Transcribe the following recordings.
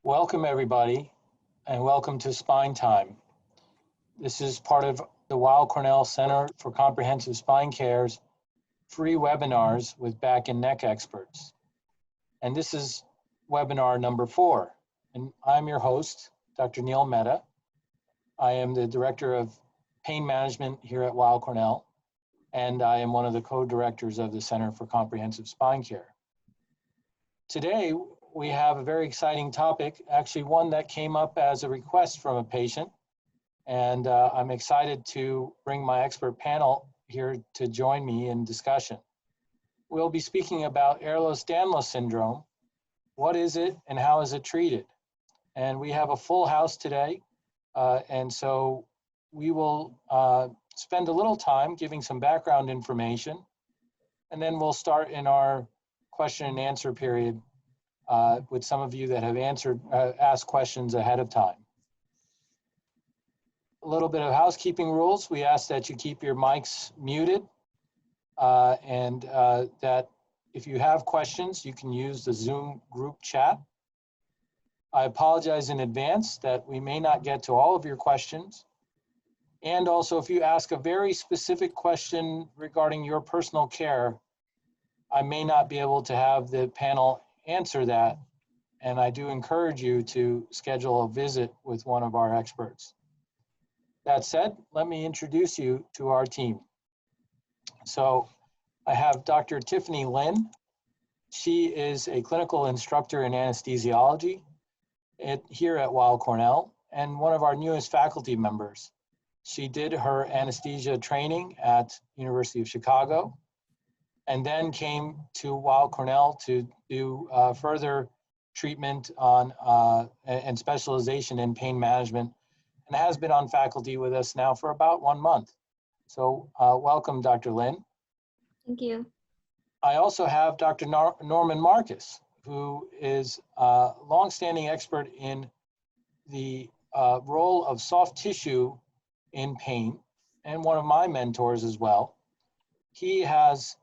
Welcome everybody, and welcome to Spine Time. This is part of the Weill Cornell Center for Comprehensive Spine Care's free webinars with back and neck experts. And this is webinar number 4. And I'm your host, Dr. Neel Mehta. I am the Director of Pain Management here at Weill Cornell, and I am one of the co-directors of the Center for Comprehensive Spine Care. Today, we have a very exciting topic, actually one that came up as a request from a patient. And I'm excited to bring my expert panel here to join me in discussion. We'll be speaking about Ehlers-Danlos Syndrome. What is it and how is it treated? And we have a full house today. And so we will spend a little time giving some background information. And then we'll start in our question and answer period with some of you that have asked questions ahead of time. A little bit of housekeeping rules. We ask that you keep your mics muted and that if you have questions, you can use the Zoom group chat. I apologize in advance that we may not get to all of your questions. And also, if you ask a very specific question regarding your personal care, I may not be able to have the panel answer that, and I do encourage you to schedule a visit with one of our experts. That said, let me introduce you to our team. So I have Dr. Tiffany Lin. She is a clinical instructor in anesthesiology here at Weill Cornell and one of our newest faculty members. She did her anesthesia training at University of Chicago and then came to Weill Cornell to do further treatment on and specialization in pain management, and has been on faculty with us now for about 1 month. So welcome, Dr. Lin. Thank you. I also have Dr. Norman Marcus, who is a longstanding expert in the role of soft tissue in pain, and one of my mentors as well. He has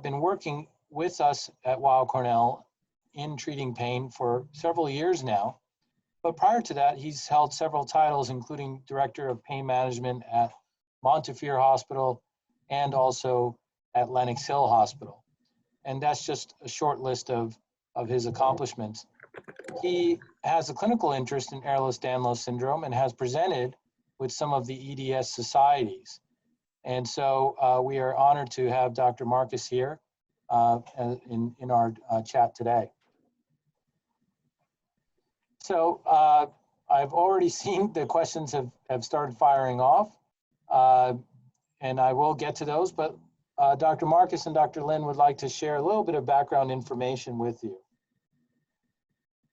been working with us at Weill Cornell in treating pain for several years now. But prior to that, he's held several titles, including Director of Pain Management at Montefiore Hospital and also at Lenox Hill Hospital. And that's just a short list of his accomplishments. He has a clinical interest in Ehlers-Danlos Syndrome and has presented with some of the EDS societies. And so we are honored to have Dr. Marcus here in our chat today. So I've already seen the questions have started firing off, and I will get to those, but Dr. Marcus and Dr. Lin would like to share a little bit of background information with you.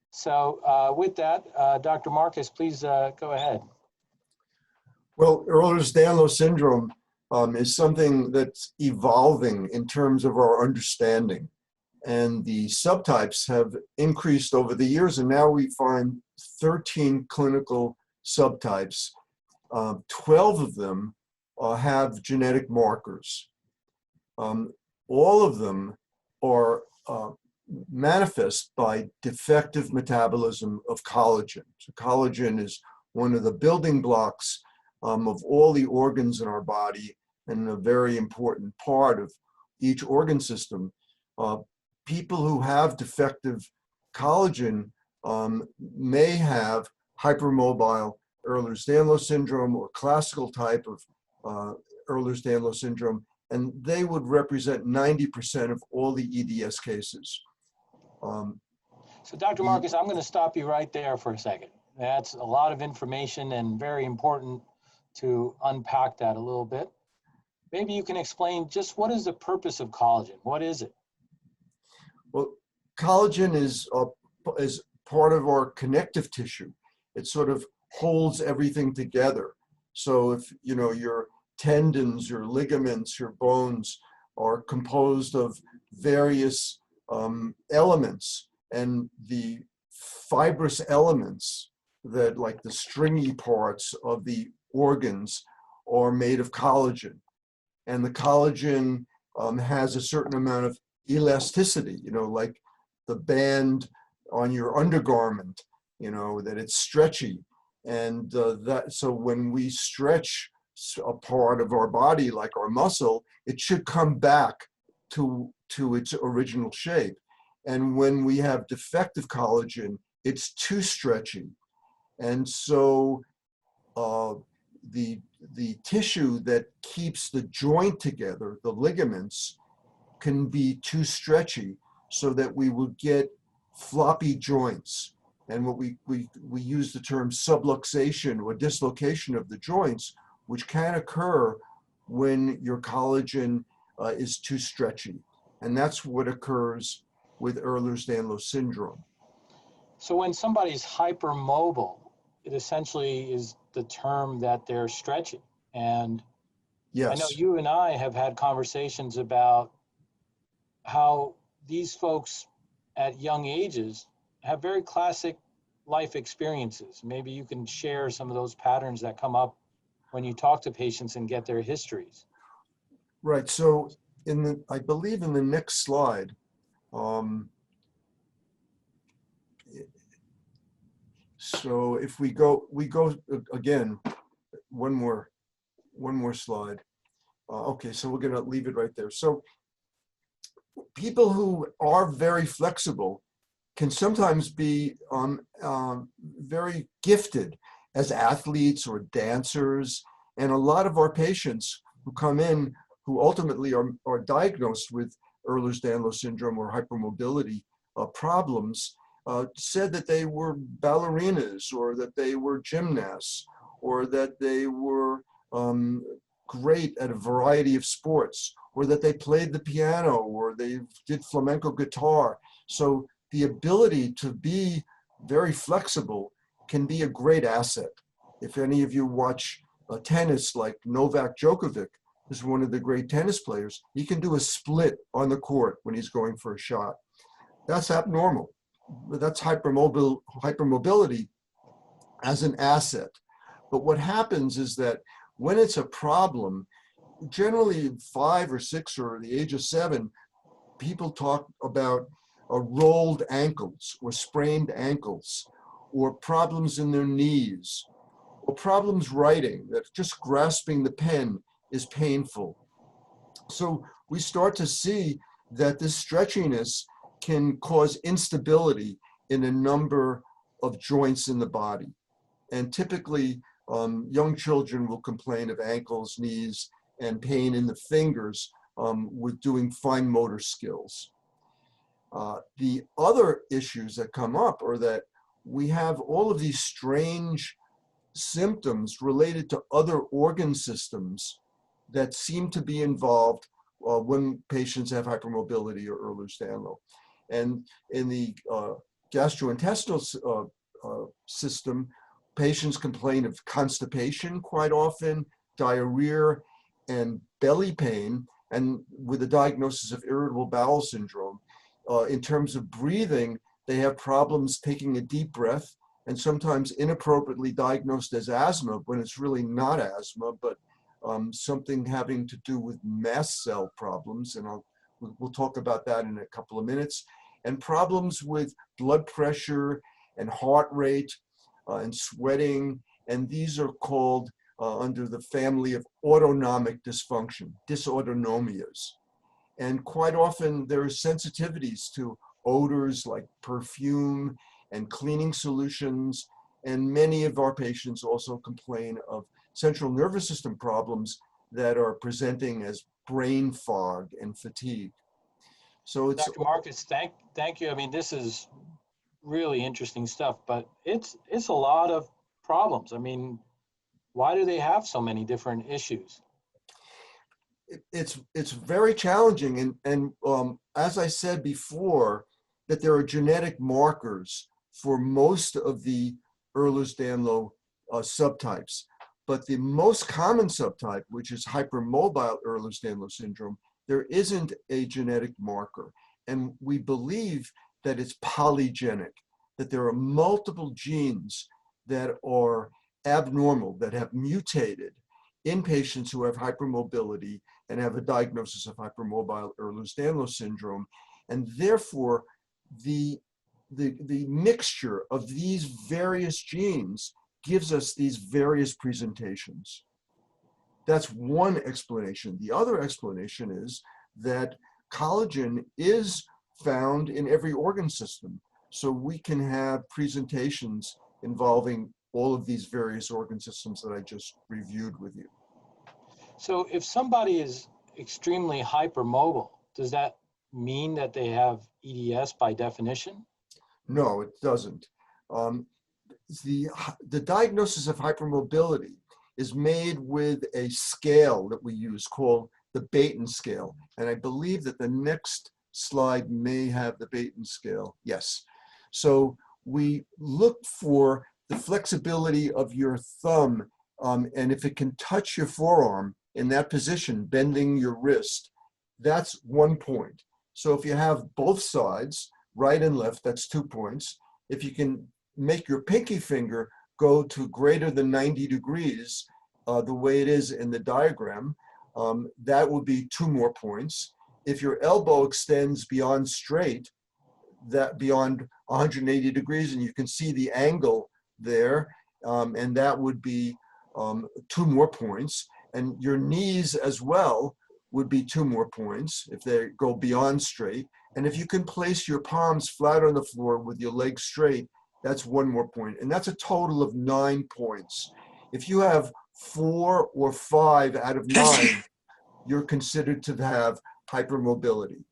So with that, Dr. Marcus, please go ahead. Well, Ehlers-Danlos Syndrome is something that's evolving in terms of our understanding. And the subtypes have increased over the years, and now we find 13 clinical subtypes. 12 of them have genetic markers. All of them are manifest by defective metabolism of collagen. So collagen is one of the building blocks of all the organs in our body and a very important part of each organ system. People who have defective collagen may have hypermobile Ehlers-Danlos Syndrome or classical type of Ehlers-Danlos Syndrome, and they would represent 90% of all the EDS cases. So Dr. Marcus, I'm going to stop you right there for a second. That's a lot of information and very important to unpack that a little bit. Maybe you can explain just what is the purpose of collagen? What is it? Well, collagen is part of our connective tissue. It sort of holds everything together. So if you know your tendons, your ligaments, your bones are composed of various elements, and the fibrous elements that, like the stringy parts of the organs, are made of collagen. And the collagen has a certain amount of elasticity, you know, like the band on your undergarment that it's stretchy. And so when we stretch a part of our body, like our muscle, it should come back to its original shape. And when we have defective collagen, it's too stretchy. And so the tissue that keeps the joint together, the ligaments, can be too stretchy, so that we will get floppy joints. And what we use the term subluxation or dislocation of the joints, which can occur when your collagen is too stretchy. And that's what occurs with Ehlers-Danlos syndrome. So when somebody's hypermobile, it essentially is the term that they're stretchy. And Yes. I know you and I have had conversations about how these folks at young ages have very classic life experiences. Maybe you can share some of those patterns that come up when you talk to patients and get their histories. Right. So I believe in the next slide, so if we go again, one more slide. Okay, so we're going to leave it right there. So people who are very flexible can sometimes be very gifted as athletes or dancers. And a lot of our patients who come in who ultimately are diagnosed with Ehlers-Danlos syndrome or hypermobility problems said that they were ballerinas, or that they were gymnasts, or that they were great at a variety of sports, or that they played the piano, or they did flamenco guitar. So the ability to be very flexible can be a great asset. If any of you watch tennis, like Novak Djokovic is one of the great tennis players, he can do a split on the court when he's going for a shot. That's abnormal. That's hypermobility as an asset. But what happens is that when it's a problem, generally 5 or 6 or the age of 7, people talk about rolled ankles or sprained ankles, or problems in their knees, or problems writing, that just grasping the pen is painful. So we start to see that this stretchiness can cause instability in a number of joints in the body. And typically, young children will complain of ankles, knees, and pain in the fingers with doing fine motor skills. The other issues that come up are that we have all of these strange symptoms related to other organ systems that seem to be involved when patients have hypermobility or Ehlers-Danlos. And in the gastrointestinal system, patients complain of constipation quite often, diarrhea, and belly pain, and with a diagnosis of irritable bowel syndrome. In terms of breathing, they have problems taking a deep breath, and sometimes inappropriately diagnosed as asthma when it's really not asthma, but something having to do with mast cell problems, and we'll talk about that in a couple of minutes, and problems with blood pressure and heart rate and sweating, and these are called under the family of autonomic dysfunction, dysautonomias. And quite often there are sensitivities to odors like perfume and cleaning solutions, and many of our patients also complain of central nervous system problems that are presenting as brain fog and fatigue. So it's Dr. Marcus, thank you. I mean, this is really interesting stuff, but it's a lot of problems. I mean, why do they have so many different issues? It's very challenging, and as I said before, that there are genetic markers for most of the Ehlers-Danlos subtypes. But the most common subtype, which is hypermobile Ehlers-Danlos syndrome, there isn't a genetic marker. And we believe that it's polygenic, that there are multiple genes that are abnormal, that have mutated in patients who have hypermobility and have a diagnosis of hypermobile Ehlers-Danlos syndrome. And therefore, the the mixture of these various genes gives us these various presentations. That's one explanation. The other explanation is that collagen is found in every organ system. So we can have presentations involving all of these various organ systems that I just reviewed with you. So if somebody is extremely hypermobile, does that mean that they have EDS by definition? No, it doesn't. The diagnosis of hypermobility is made with a scale that we use called the Baton scale. And I believe that the next slide may have the Baton scale. Yes. So we look for the flexibility of your thumb, and if it can touch your forearm in that position, bending your wrist, that's 1 point. So if you have both sides, right and left, that's 2 points. If you can make your pinky finger go to greater than 90 degrees, the way it is in the diagram, that would be 2 more points. If your elbow extends beyond straight, that beyond 180 degrees, and you can see the angle there, and that would be 2 more points. And your knees as well would be 2 more points if they go beyond straight. And if you can place your palms flat on the floor with your legs straight, that's 1 more point. And that's a total of 9 points. If you have 4 or 5 out of 9, you're considered to have hypermobility.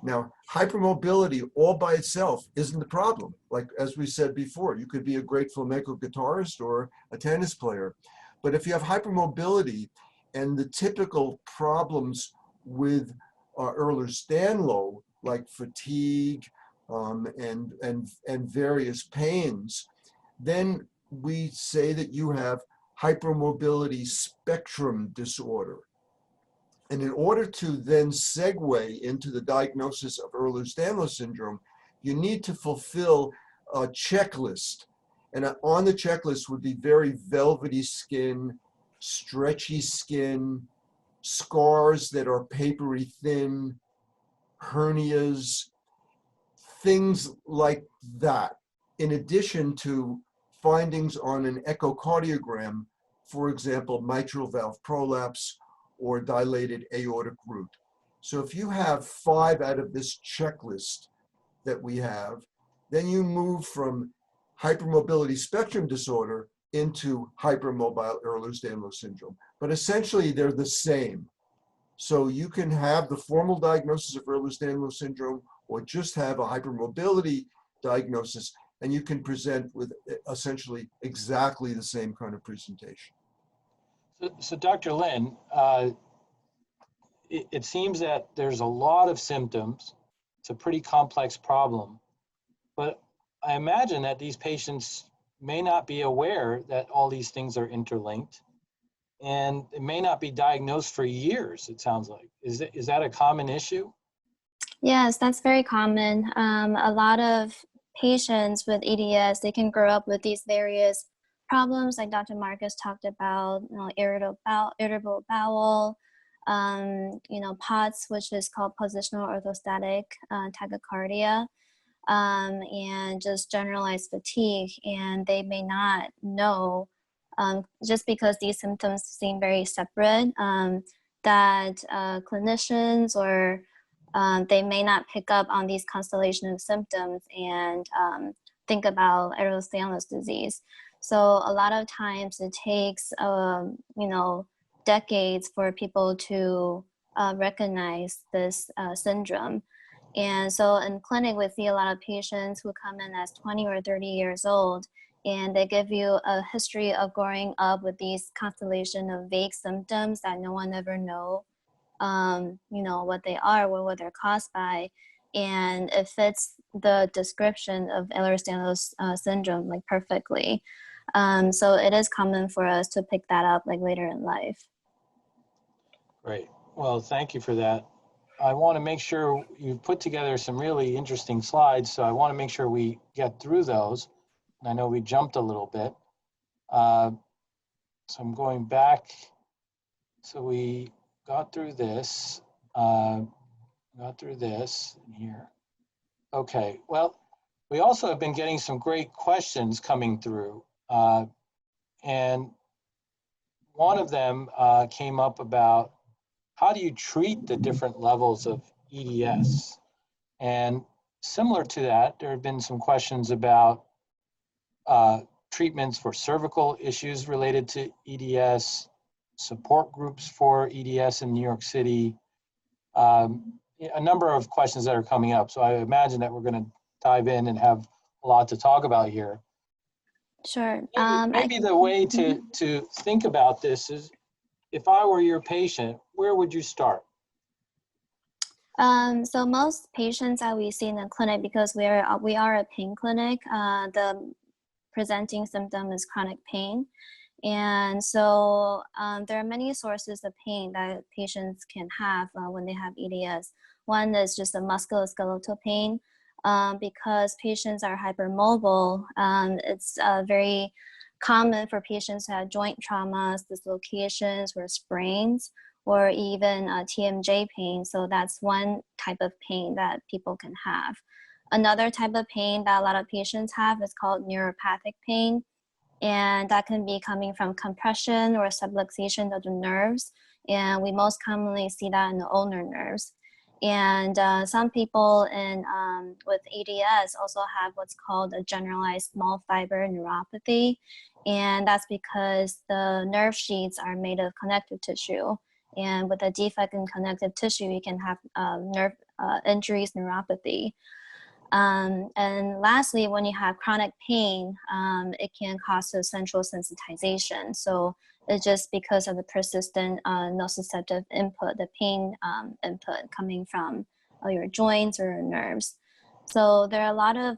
Now, hypermobility all by itself isn't the problem. Like, as we said before, you could be a great flamenco guitarist or a tennis player. But if you have hypermobility and the typical problems with Ehlers-Danlos, like fatigue and various pains, then we say that you have hypermobility spectrum disorder. And in order to then segue into the diagnosis of Ehlers-Danlos syndrome, you need to fulfill a checklist. And on the checklist would be very velvety skin, stretchy skin, scars that are papery thin, hernias, things like that, in addition to findings on an echocardiogram, for example, mitral valve prolapse or dilated aortic root. So if you have 5 out of this checklist that we have, then you move from hypermobility spectrum disorder into hypermobile Ehlers-Danlos syndrome. But essentially they're the same. So you can have the formal diagnosis of Ehlers-Danlos syndrome or just have a hypermobility diagnosis, and you can present with essentially exactly the same kind of presentation. So Dr. Lin, it seems that there's a lot of symptoms. It's a pretty complex problem, but I imagine that these patients may not be aware that all these things are interlinked, and it may not be diagnosed for years, it sounds like. Is that a common issue? Yes, that's very common. A lot of patients with EDS, they can grow up with these various problems like Dr. Marcus talked about, irritable bowel, POTS, which is called positional orthostatic tachycardia, and just generalized fatigue. And they may not know, just because these symptoms seem very separate, that clinicians or they may not pick up on these constellation of symptoms and think about Ehlers-Danlos disease. So a lot of times it takes, decades for people to recognize this syndrome. And so in clinic, we see a lot of patients who come in as 20 or 30 years old, and they give you a history of growing up with these constellation of vague symptoms that no one ever know, what they are or what they're caused by. And it fits the description of Ehlers-Danlos syndrome like perfectly. So it is common for us to pick that up like later in life. Great. Well, thank you for that. I want to make sure you've put together some really interesting slides, so I want to make sure we get through those. I know we jumped a little bit. So I'm going back. So we got through this, in here. Okay, well, We also have been getting some great questions coming through. And one of them came up about how do you treat the different levels of EDS? And similar to that, there have been some questions about treatments for cervical issues related to EDS, support groups for EDS in New York City, a number of questions that are coming up. So I imagine that we're going to dive in and have a lot to talk about here. Sure. Maybe the way to think about this is, if I were your patient, where would you start? So most patients that we see in the clinic, because we are a pain clinic, the presenting symptom is chronic pain. And so there are many sources of pain that patients can have when they have EDS. One is just a musculoskeletal pain. Because patients are hypermobile, it's very common for patients to have joint traumas, dislocations, or sprains, or even TMJ pain. So that's one type of pain that people can have. Another type of pain that a lot of patients have is called neuropathic pain. And that can be coming from compression or subluxation of the nerves. And we most commonly see that in the ulnar nerves. And some people with EDS also have what's called a generalized small fiber neuropathy. And that's because the nerve sheets are made of connective tissue. And with a defect in connective tissue, you can have nerve injuries, neuropathy. And lastly, when you have chronic pain, it can cause a central sensitization. So it's just because of the persistent nociceptive input, the pain input coming from your joints or your nerves. So there are a lot of,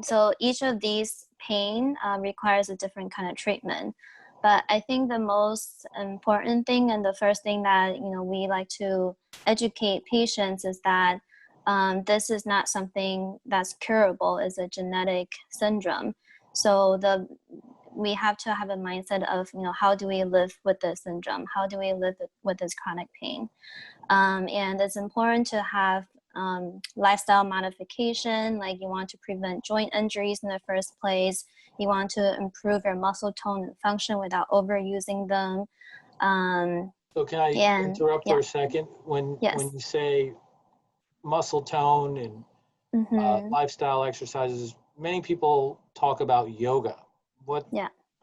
so each of these pain requires a different kind of treatment. But I think the most important thing and the first thing that we like to educate patients is that this is not something that's curable. It's a genetic syndrome. So we have to have a mindset of, how do we live with this syndrome? How do we live with this chronic pain? And it's important to have lifestyle modification, like you want to prevent joint injuries in the first place. You want to improve your muscle tone and function without overusing them. So can I interrupt for a second? When you say muscle tone and lifestyle exercises, many people talk about yoga.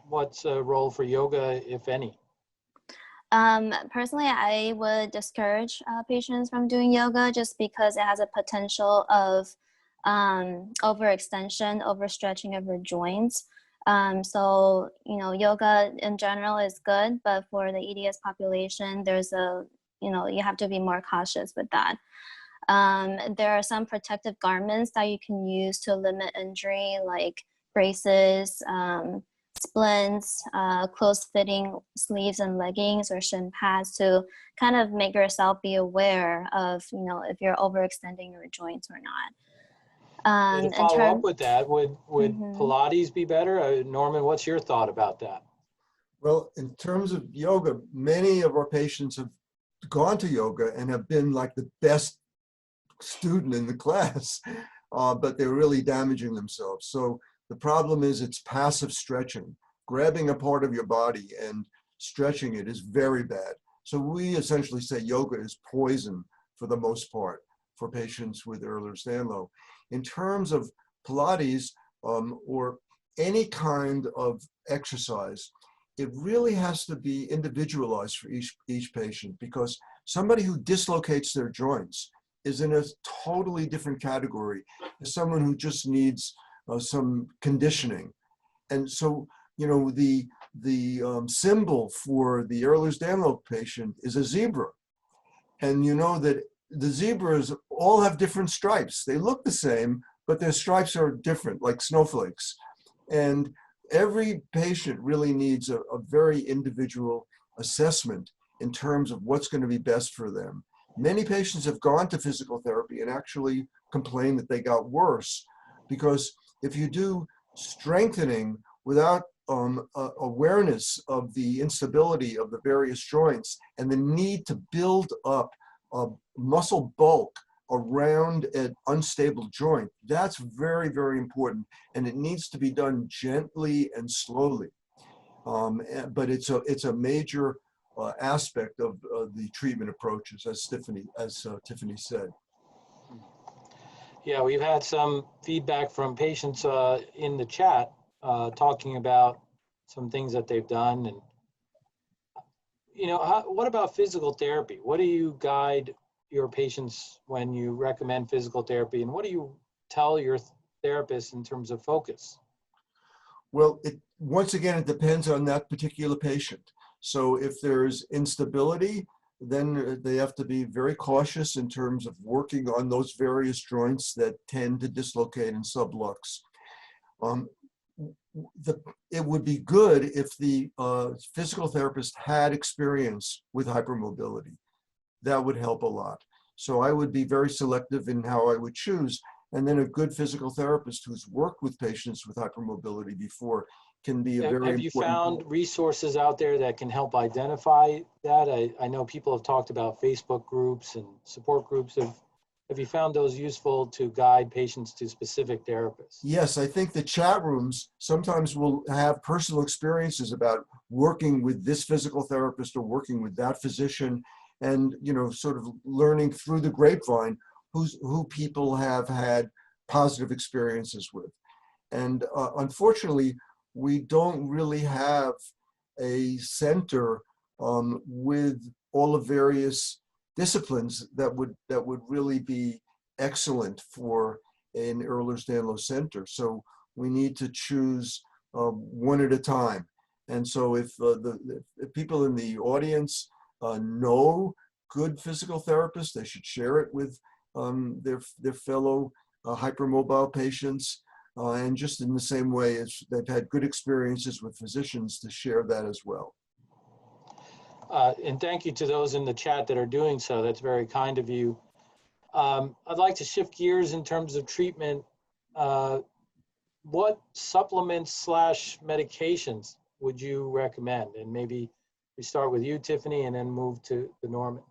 What's a role for yoga, if any? Personally, I would discourage patients from doing yoga just because it has a potential of overextension, overstretching of your joints. So, yoga in general is good, but for the EDS population, there's you have to be more cautious with that. There are some protective garments that you can use to limit injury, like braces, splints, close-fitting sleeves and leggings, or shin pads, to kind of make yourself be aware of, if you're overextending your joints or not. To follow up with that, would Pilates be better? Norman, what's your thought about that? Well, in terms of yoga, many of our patients have gone to yoga and have been like the best student in the class, but they're really damaging themselves. So the problem is it's passive stretching. Grabbing a part of your body and stretching it is very bad. So we essentially say yoga is poison for the most part for patients with Ehlers-Danlos. In terms of Pilates or any kind of exercise, it really has to be individualized for each patient, because somebody who dislocates their joints is in a totally different category than someone who just needs some conditioning. And so, the symbol for the Ehlers-Danlos patient is a zebra. And you know that the zebras all have different stripes. They look the same, but their stripes are different, like snowflakes. And every patient really needs a very individual assessment in terms of what's going to be best for them. Many patients have gone to physical therapy and actually complained that they got worse, because if you do strengthening without awareness of the instability of the various joints and the need to build up muscle bulk around an unstable joint, that's very, very important. And it needs to be done gently and slowly. But it's a major aspect of the treatment approaches, as Tiffany said. Yeah, we've had some feedback from patients in the chat talking about some things that they've done. And, you know, what about physical therapy? What do you guide your patients when you recommend physical therapy? And what do you tell your therapist in terms of focus? Well, once again, it depends on that particular patient. So if there's instability, then they have to be very cautious in terms of working on those various joints that tend to dislocate and sublux. It would be good if the physical therapist had experience with hypermobility. That would help a lot. So I would be very selective in how I would choose. And then a good physical therapist who's worked with patients with hypermobility before can be a very important. Have you found resources out there that can help identify that? I know people have talked about Facebook groups and support groups. Have you found those useful to guide patients to specific therapists? Yes, I think the chat rooms sometimes will have personal experiences about working with this physical therapist or working with that physician, and, you know, sort of learning through the grapevine who people have had positive experiences with. And unfortunately, we don't really have a center with all the various disciplines that would really be excellent for an Ehlers-Danlos center. So we need to choose one at a time. And so if if people in the audience know good physical therapists, they should share it with their fellow hypermobile patients, and just in the same way as they've had good experiences with physicians, to share that as well. And thank you to those in the chat that are doing so. That's very kind of you. I'd like to shift gears in terms of treatment. What supplements / medications would you recommend? And maybe we start with you, Tiffany, and then move to Norman.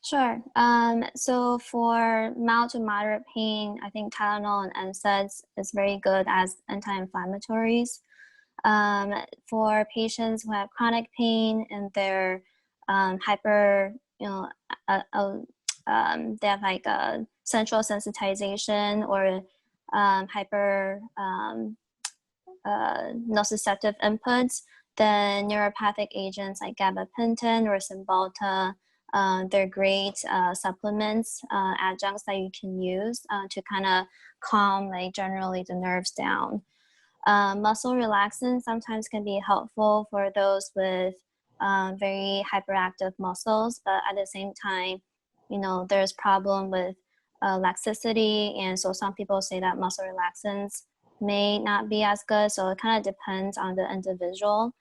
Sure. So for mild to moderate pain, I think Tylenol and NSAIDs is very good as anti-inflammatories. For patients who have chronic pain and they're hyper, they have like a central sensitization or hyper nociceptive inputs, then neuropathic agents like gabapentin or Cymbalta, they're great supplements, adjuncts that you can use to kind of calm, like, generally the nerves down. Muscle relaxants sometimes can be helpful for those with very hyperactive muscles, but at the same time, you know, there's problem with laxicity, and so some people say that muscle relaxants may not be as good, so it kind of depends on the individual.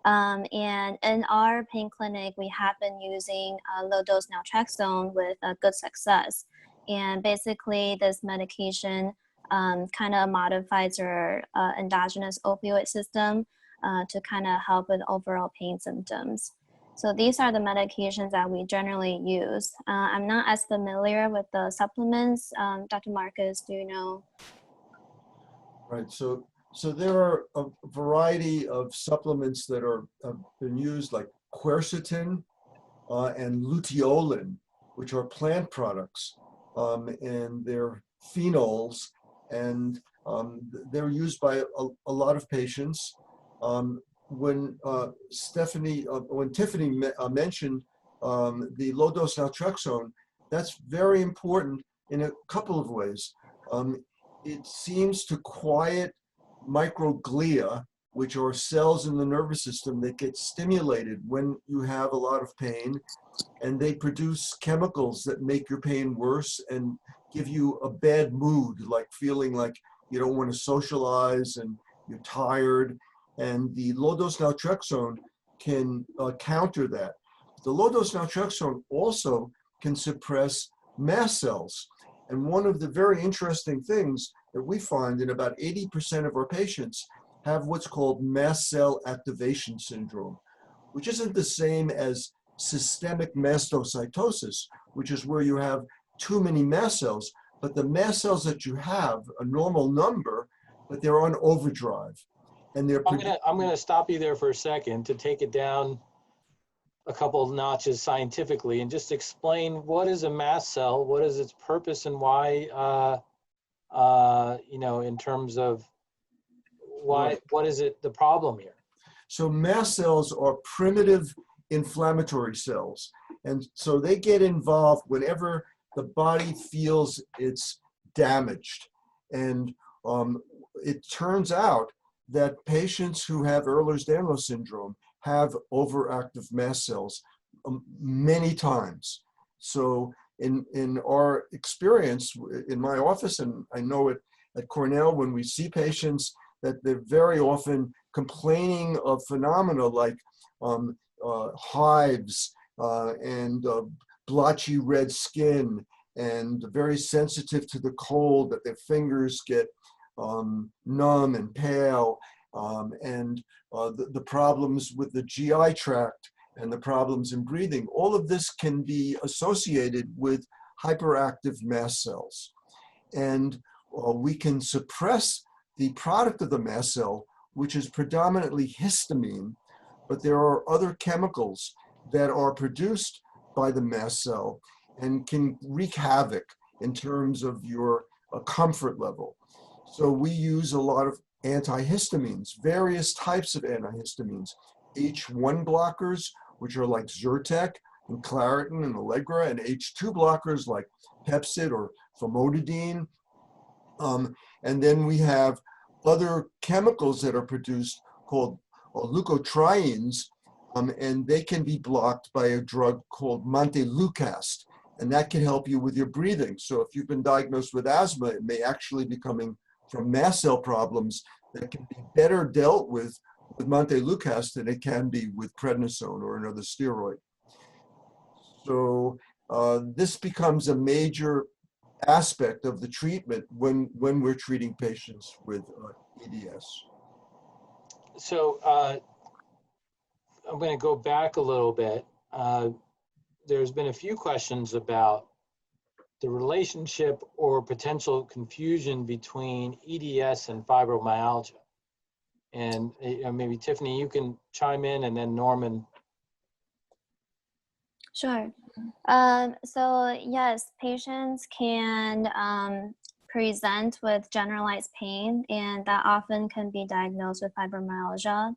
And in our pain clinic, we have been using low-dose naltrexone with good success. And basically, this medication kind of modifies your endogenous opioid system to kind of help with overall pain symptoms. So these are the medications that we generally use. I'm not as familiar with the supplements. Dr. Marcus, do you know? Right. So there are a variety of supplements that have been used, like quercetin and luteolin, which are plant products, and they're phenols, and they're used by a lot of patients. When Tiffany mentioned the low-dose naltrexone, that's very important in a couple of ways. It seems to quiet microglia, which are cells in the nervous system that get stimulated when you have a lot of pain, and they produce chemicals that make your pain worse and give you a bad mood, like feeling like you don't want to socialize and you're tired. And the low-dose naltrexone can counter that. The low-dose naltrexone also can suppress mast cells. And one of the very interesting things that we find in about 80% of our patients have what's called mast cell activation syndrome, which isn't the same as systemic mastocytosis, which is where you have too many mast cells, but the mast cells that you have, a normal number, but they're on overdrive. And they're I'm gonna stop you there for a second to take it down a couple of notches scientifically and just explain what is a mast cell, what is its purpose, and why, you know, in terms of why, what is it, the problem here? So mast cells are primitive inflammatory cells. And so they get involved whenever the body feels it's damaged. And it turns out that patients who have Ehlers-Danlos syndrome have overactive mast cells many times. So in our experience in my office, and I know it at Cornell, when we see patients, that they're very often complaining of phenomena like hives and blotchy red skin, and very sensitive to the cold, that their fingers get numb and pale, and the problems with the GI tract and the problems in breathing. All of this can be associated with hyperactive mast cells. And we can suppress the product of the mast cell, which is predominantly histamine, but there are other chemicals that are produced by the mast cell and can wreak havoc in terms of your comfort level. So we use a lot of antihistamines, various types of antihistamines, H1 blockers, which are like Zyrtec and Claritin and Allegra, and H2 blockers like Pepcid or famotidine. And then we have other chemicals that are produced called leukotrienes, and they can be blocked by a drug called montelukast, and that can help you with your breathing. So if you've been diagnosed with asthma, it may actually be coming from mast cell problems that can be better dealt with montelukast than it can be with prednisone or another steroid. So this becomes a major aspect of the treatment when we're treating patients with EDS. So I'm going to go back a little bit. There's been a few questions about the relationship or potential confusion between EDS and fibromyalgia. And maybe Tiffany, you can chime in, and then Norman. Sure. So yes, patients can present with generalized pain, and that often can be diagnosed with fibromyalgia.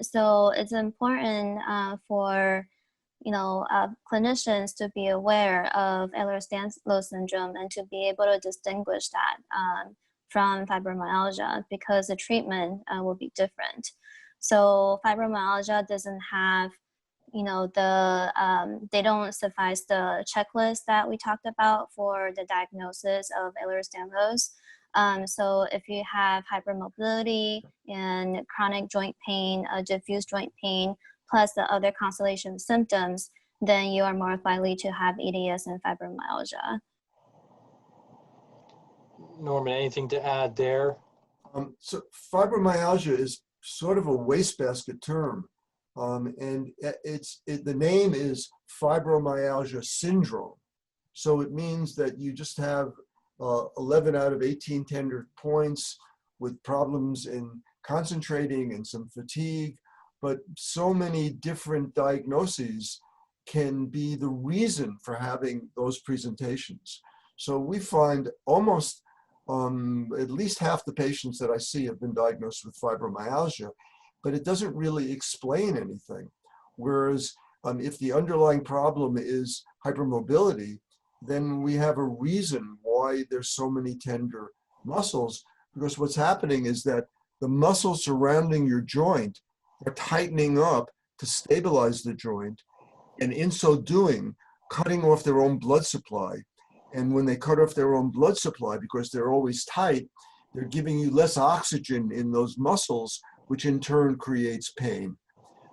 So it's important for clinicians to be aware of Ehlers-Danlos syndrome and to be able to distinguish that from fibromyalgia, because the treatment will be different. So fibromyalgia doesn't have, they don't suffice the checklist that we talked about for the diagnosis of Ehlers-Danlos. So if you have hypermobility and chronic joint pain, diffuse joint pain, plus the other constellation symptoms, then you are more likely to have EDS and fibromyalgia. Norman, anything to add there? So fibromyalgia is sort of a wastebasket term. And the name is fibromyalgia syndrome. So it means that you just have 11 out of 18 tender points with problems in concentrating and some fatigue, but so many different diagnoses can be the reason for having those presentations. So we find almost at least half the patients that I see have been diagnosed with fibromyalgia, but it doesn't really explain anything. Whereas if the underlying problem is hypermobility, then we have a reason why there's so many tender muscles, because what's happening is that the muscles surrounding your joint are tightening up to stabilize the joint, and in so doing, cutting off their own blood supply. And when they cut off their own blood supply, because they're always tight, they're giving you less oxygen in those muscles, which in turn creates pain.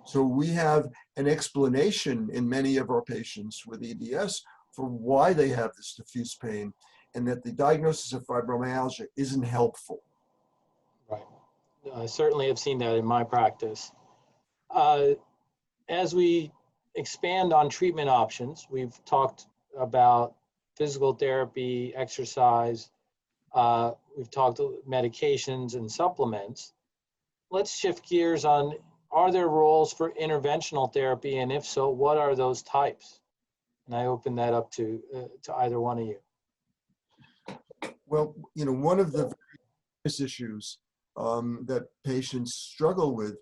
So we have an explanation in many of our patients with EDS for why they have this diffuse pain, and that the diagnosis of fibromyalgia isn't helpful. Right. I certainly have seen that in my practice. As we expand on treatment options, we've talked about physical therapy, exercise. We've talked medications and supplements. Let's shift gears on, are there roles for interventional therapy? And if so, what are those types? And I open that up to either one of you. Well, one of the various issues that patients struggle with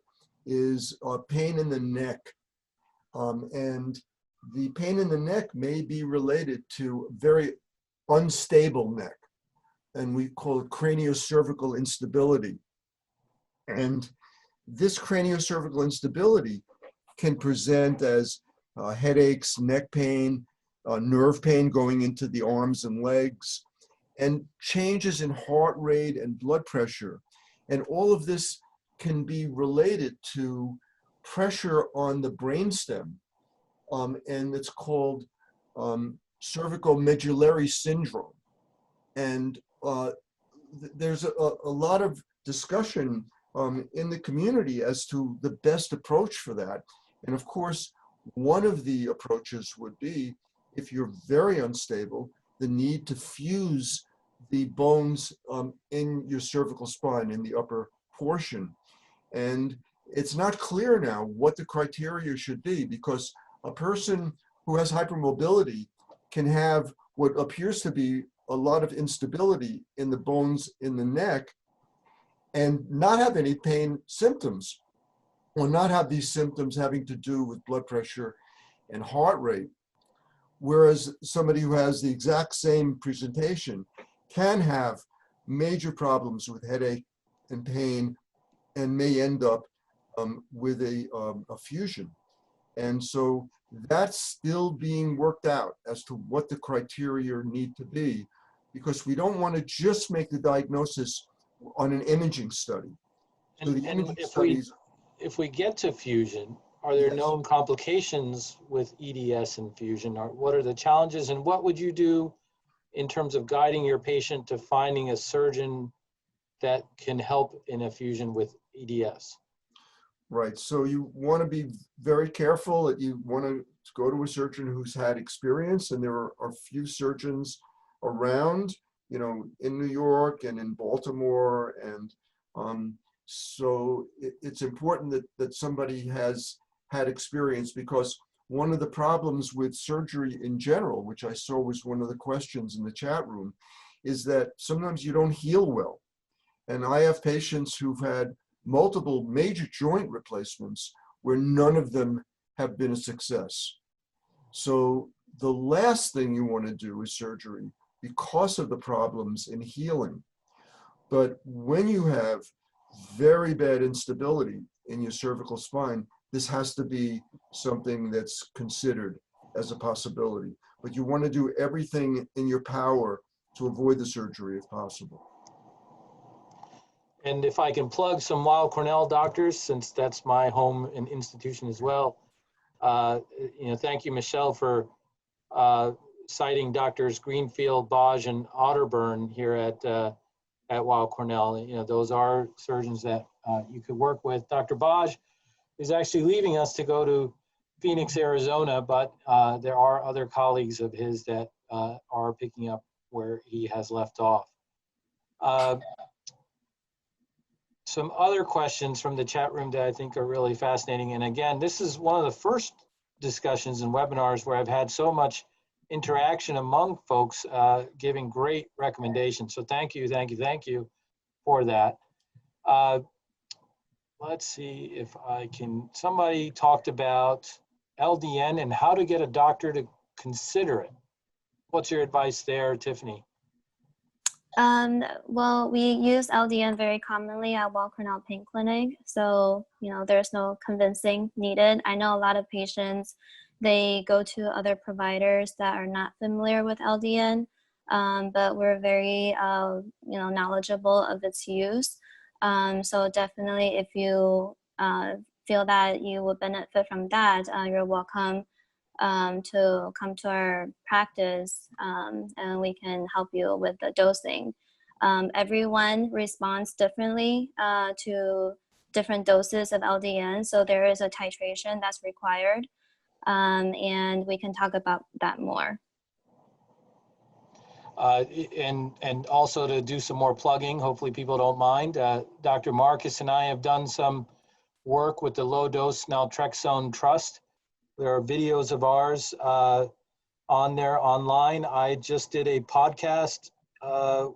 is pain in the neck. And the pain in the neck may be related to very unstable neck, and we call it craniocervical instability. And this craniocervical instability can present as headaches, neck pain, nerve pain going into the arms and legs, and changes in heart rate and blood pressure. And all of this can be related to pressure on the brainstem, and it's called cervicomedullary syndrome. And there's a lot of discussion in the community as to the best approach for that. And of course, one of the approaches would be, if you're very unstable, the need to fuse the bones in your cervical spine, in the upper portion. And it's not clear now what the criteria should be, because a person who has hypermobility can have what appears to be a lot of instability in the bones in the neck and not have any pain symptoms, or not have these symptoms having to do with blood pressure and heart rate. Whereas somebody who has the exact same presentation can have major problems with headache and pain and may end up with a fusion. And so that's still being worked out as to what the criteria need to be, because we don't want to just make the diagnosis on an imaging study. So the imaging studies, if we get to fusion, are there Yes. known complications with EDS and fusion? Or what are the challenges, and what would you do in terms of guiding your patient to finding a surgeon that can help in a fusion with EDS? right. So you want to be very careful that you want to go to a surgeon who's had experience, and there are few surgeons around, in New York and in Baltimore. And so it's important that somebody has had experience, because one of the problems with surgery in general, which I saw was one of the questions in the chat room, is that sometimes you don't heal well. And I have patients who've had multiple major joint replacements where none of them have been a success. So the last thing you want to do is surgery, because of the problems in healing. But when you have very bad instability in your cervical spine, this has to be something that's considered as a possibility. But you want to do everything in your power to avoid the surgery if possible. And if I can plug some Weill Cornell doctors, since that's my home and institution as well, thank you, Michelle, for citing Doctors Greenfield, Baj, and Otterburn here at Weill Cornell. Those are surgeons that you could work with. Dr. Baj is actually leaving us to go to Phoenix, Arizona, but there are other colleagues of his that are picking up where he has left off. Some other questions from the chat room that I think are really fascinating. And again, this is one of the first discussions and webinars where I've had so much interaction among folks giving great recommendations. So thank you for that. Let's see if I can, somebody talked about LDN and how to get a doctor to consider it. What's your advice there, Tiffany? Well, we use LDN very commonly at Weill Cornell Pain Clinic. So, there's no convincing needed. I know a lot of patients, they go to other providers that are not familiar with LDN, but we're very, knowledgeable of its use. So definitely if you feel that you would benefit from that, you're welcome to come to our practice and we can help you with the dosing. Everyone responds differently to different doses of LDN, so there is a titration that's required, and we can talk about that more. And also to do some more plugging, hopefully people don't mind. Dr. Marcus and I have done some work with the Low Dose Naltrexone Trust. There are videos of ours on there online. I just did a podcast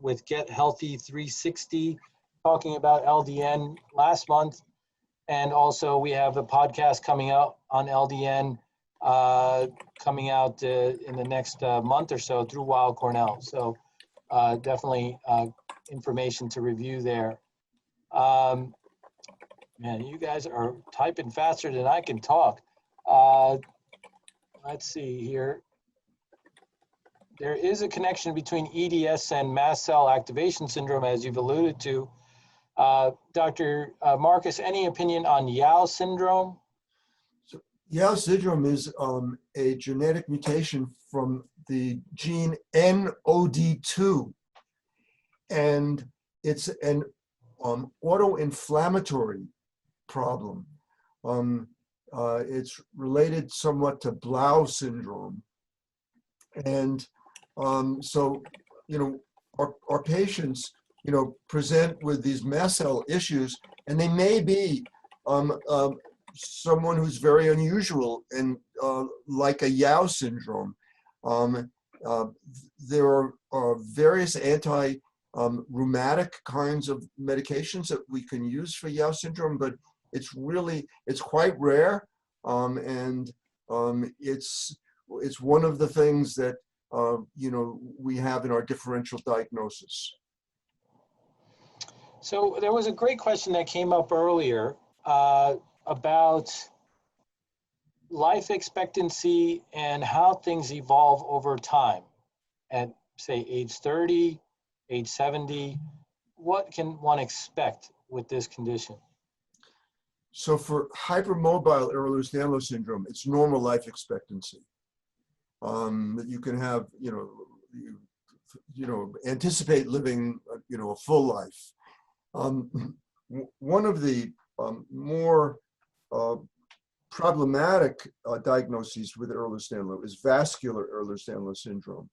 with Get Healthy 360 talking about LDN last month. And also we have a podcast coming out on LDN coming out in the next month or so through Weill Cornell. So definitely information to review there. Man, you guys are typing faster than I can talk. Let's see here. There is a connection between EDS and mast cell activation syndrome, as you've alluded to. Dr. Marcus, any opinion on Weill syndrome? So, Weill syndrome is a genetic mutation from the gene NOD2, and it's an autoinflammatory problem. It's related somewhat to Blau syndrome. And so, our patients, present with these mast cell issues, and they may be someone who's very unusual and like a Weill syndrome. There are various anti-rheumatic kinds of medications that we can use for Weill syndrome, but it's quite rare, and it's one of the things that we have in our differential diagnosis. So there was a great question that came up earlier about life expectancy and how things evolve over time at, say, age 30, age 70. What can one expect with this condition? So for hypermobile Ehlers-Danlos syndrome, it's normal life expectancy. That you can have, anticipate living, a full life. One of the more problematic diagnoses with Ehlers-Danlos is vascular Ehlers-Danlos syndrome.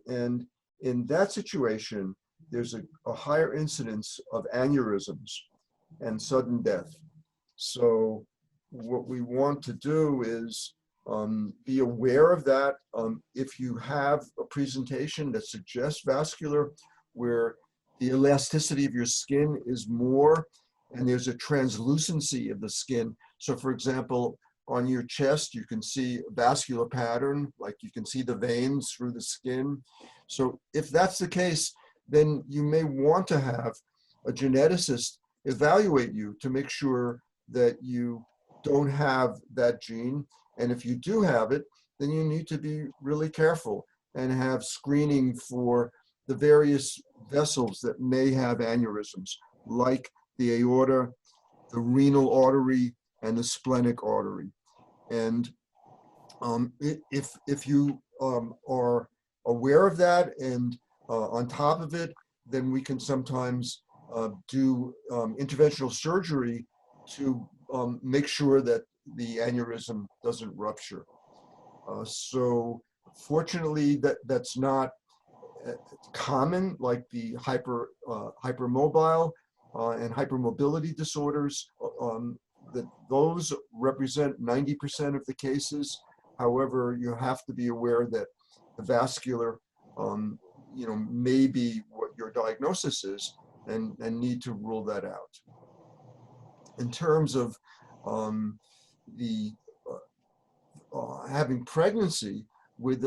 And in that situation, there's a higher incidence of aneurysms and sudden death. So what we want to do is be aware of that. If you have a presentation that suggests vascular, where the elasticity of your skin is more, and there's a translucency of the skin. So for example, on your chest, you can see a vascular pattern, like you can see the veins through the skin. So if that's the case, then you may want to have a geneticist evaluate you to make sure that you don't have that gene. And if you do have it, then you need to be really careful and have screening for the various vessels that may have aneurysms, like the aorta, the renal artery, and the splenic artery. And if you are aware of that and on top of it, then we can sometimes do interventional surgery to make sure that the aneurysm doesn't rupture. So fortunately, that's not common, like the hypermobile and hypermobility disorders. That those represent 90% of the cases. However, you have to be aware that the vascular, may be what your diagnosis is, and need to rule that out. In terms of having pregnancy with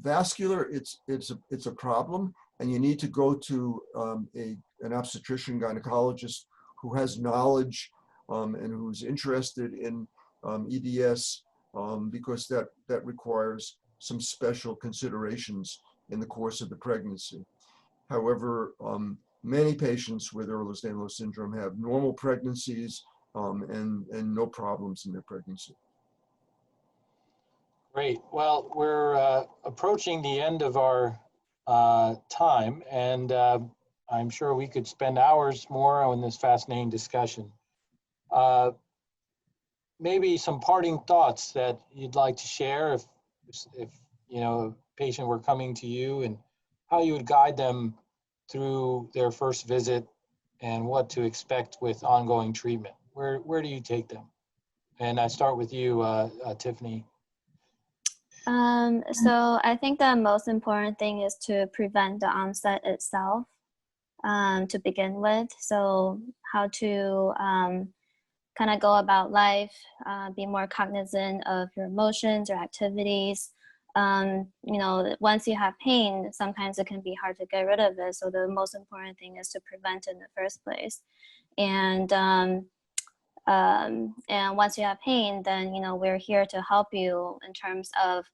vascular, it's a problem, and you need to go to an obstetrician gynecologist who has knowledge and who's interested in EDS, because that requires some special considerations in the course of the pregnancy. However, many patients with Ehlers-Danlos syndrome have normal pregnancies and no problems in their pregnancy. Great. Well, we're approaching the end of our time, and I'm sure we could spend hours more on this fascinating discussion. Maybe some parting thoughts that you'd like to share if a patient were coming to you and how you would guide them through their first visit and what to expect with ongoing treatment. Where do you take them? And I start with you, Tiffany. So I think the most important thing is to prevent the onset itself to begin with. So how to kind of go about life, be more cognizant of your emotions or activities. You know, once you have pain, sometimes it can be hard to get rid of it. So the most important thing is to prevent it in the first place. And once you have pain, then, you know, we're here to help you in terms of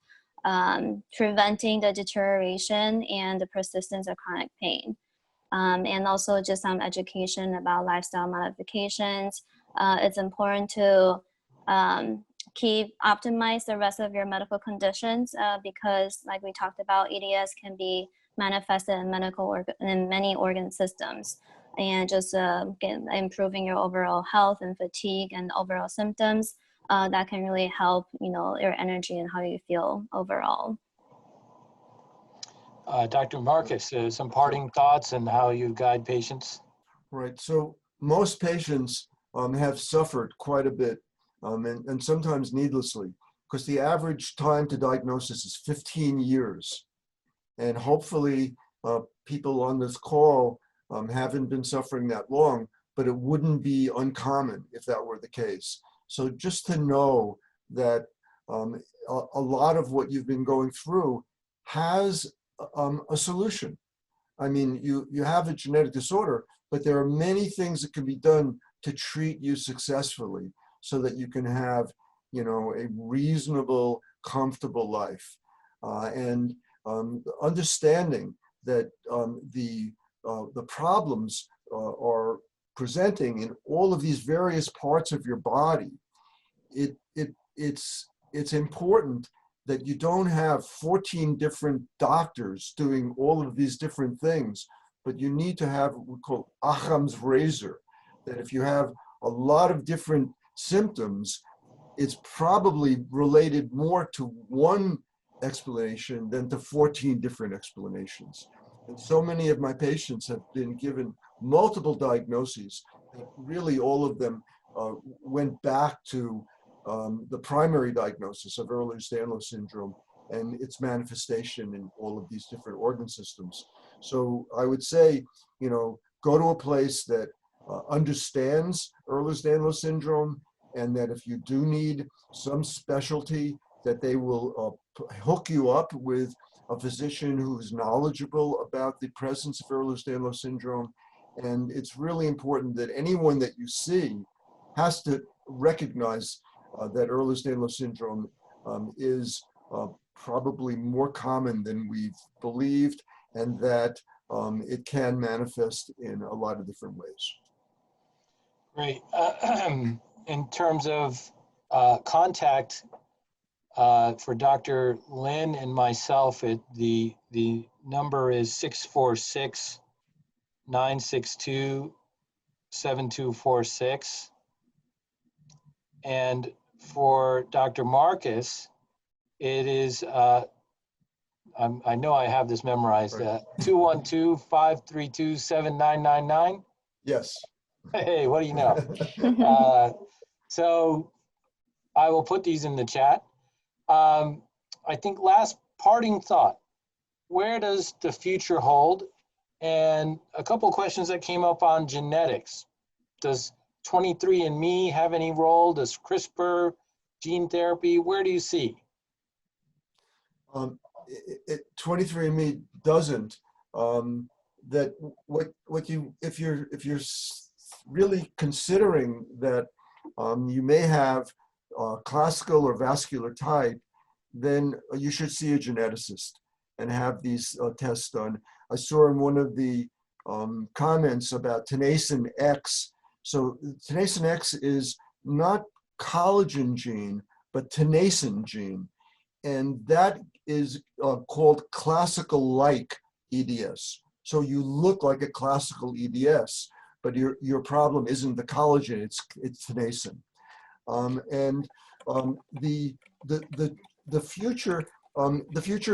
preventing the deterioration and the persistence of chronic pain. And also just some education about lifestyle modifications. It's important to optimize the rest of your medical conditions because, like we talked about, EDS can be manifested in many organ systems. And just improving your overall health and fatigue and overall symptoms, that can really help, you know, your energy and how you feel overall. Dr. Marcus, some parting thoughts on how you guide patients? Right. So most patients have suffered quite a bit, and sometimes needlessly, because the average time to diagnosis is 15 years. And hopefully people on this call haven't been suffering that long, but it wouldn't be uncommon if that were the case. So just to know that a lot of what you've been going through has a solution. I mean, you have a genetic disorder, but there are many things that can be done to treat you successfully so that you can have, you know, a reasonable, comfortable life. And understanding that the problems are presenting in all of these various parts of your body, it's important that you don't have 14 different doctors doing all of these different things, but you need to have what we call Acham's razor, that if you have a lot of different symptoms, it's probably related more to one explanation than to 14 different explanations. And so many of my patients have been given multiple diagnoses that really all of them went back to the primary diagnosis of Ehlers-Danlos Syndrome and its manifestation in all of these different organ systems. So I would say, you know, go to a place that understands Ehlers-Danlos Syndrome, and that if you do need some specialty, that they will hook you up with a physician who's knowledgeable about the presence of Ehlers-Danlos Syndrome. And it's really important that anyone that you see has to recognize that Ehlers-Danlos Syndrome is probably more common than we've believed, and that it can manifest in a lot of different ways. Great. In terms of contact for Dr. Lin and myself, the number is 646-962-7246. And for Dr. Marcus, it is, I know I have this memorized, 212-532-7999. Yes. Hey, what do you know? So I will put these in the chat. I think last parting thought, where does the future hold? And a couple of questions that came up on genetics. Does 23andMe have any role? Does CRISPR, gene therapy, where do you see? 23andMe doesn't. That if you're really considering that you may have classical or vascular type, then you should see a geneticist and have these tests done. I saw in one of the comments about tenacin X. So tenacin X is not collagen gene, but tenacin gene. And that is called classical-like EDS. So you look like a classical EDS, but your problem isn't the collagen, it's tenacin. The future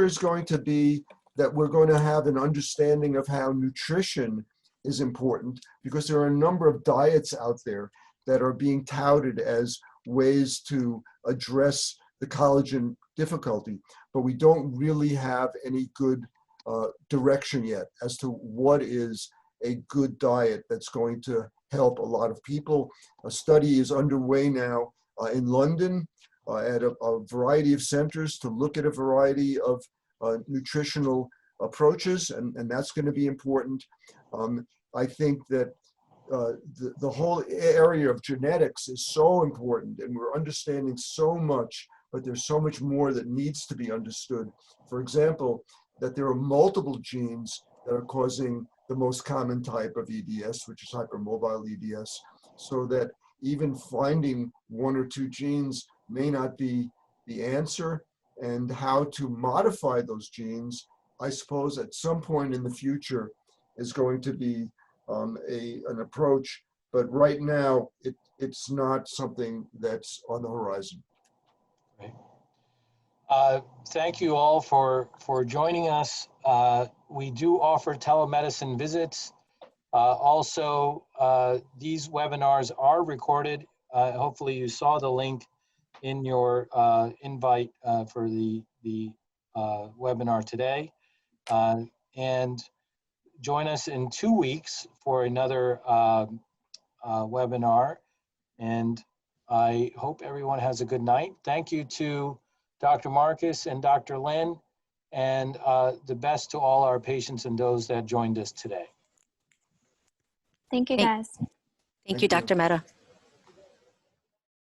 is going to be that we're going to have an understanding of how nutrition is important, because there are a number of diets out there that are being touted as ways to address the collagen difficulty, but we don't really have any good direction yet as to what is a good diet that's going to help a lot of people. A study is underway now in London at a variety of centers to look at a variety of nutritional approaches, and that's going to be important. I think that the whole area of genetics is so important, and we're understanding so much, but there's so much more that needs to be understood. For example, that there are multiple genes that are causing the most common type of EDS, which is hypermobile EDS, so that even finding one or two genes may not be the answer, and how to modify those genes, I suppose at some point in the future is going to be an approach, but right now it's not something that's on the horizon. Great. Thank you all for joining us. We do offer telemedicine visits. Also, these webinars are recorded. Hopefully you saw the link in your invite for the webinar today. And join us in 2 weeks for another webinar. And I hope everyone has a good night. Thank you to Dr. Marcus and Dr. Lin, and the best to all our patients and those that joined us today. Thank you, guys. Thank you, Dr. Mehta.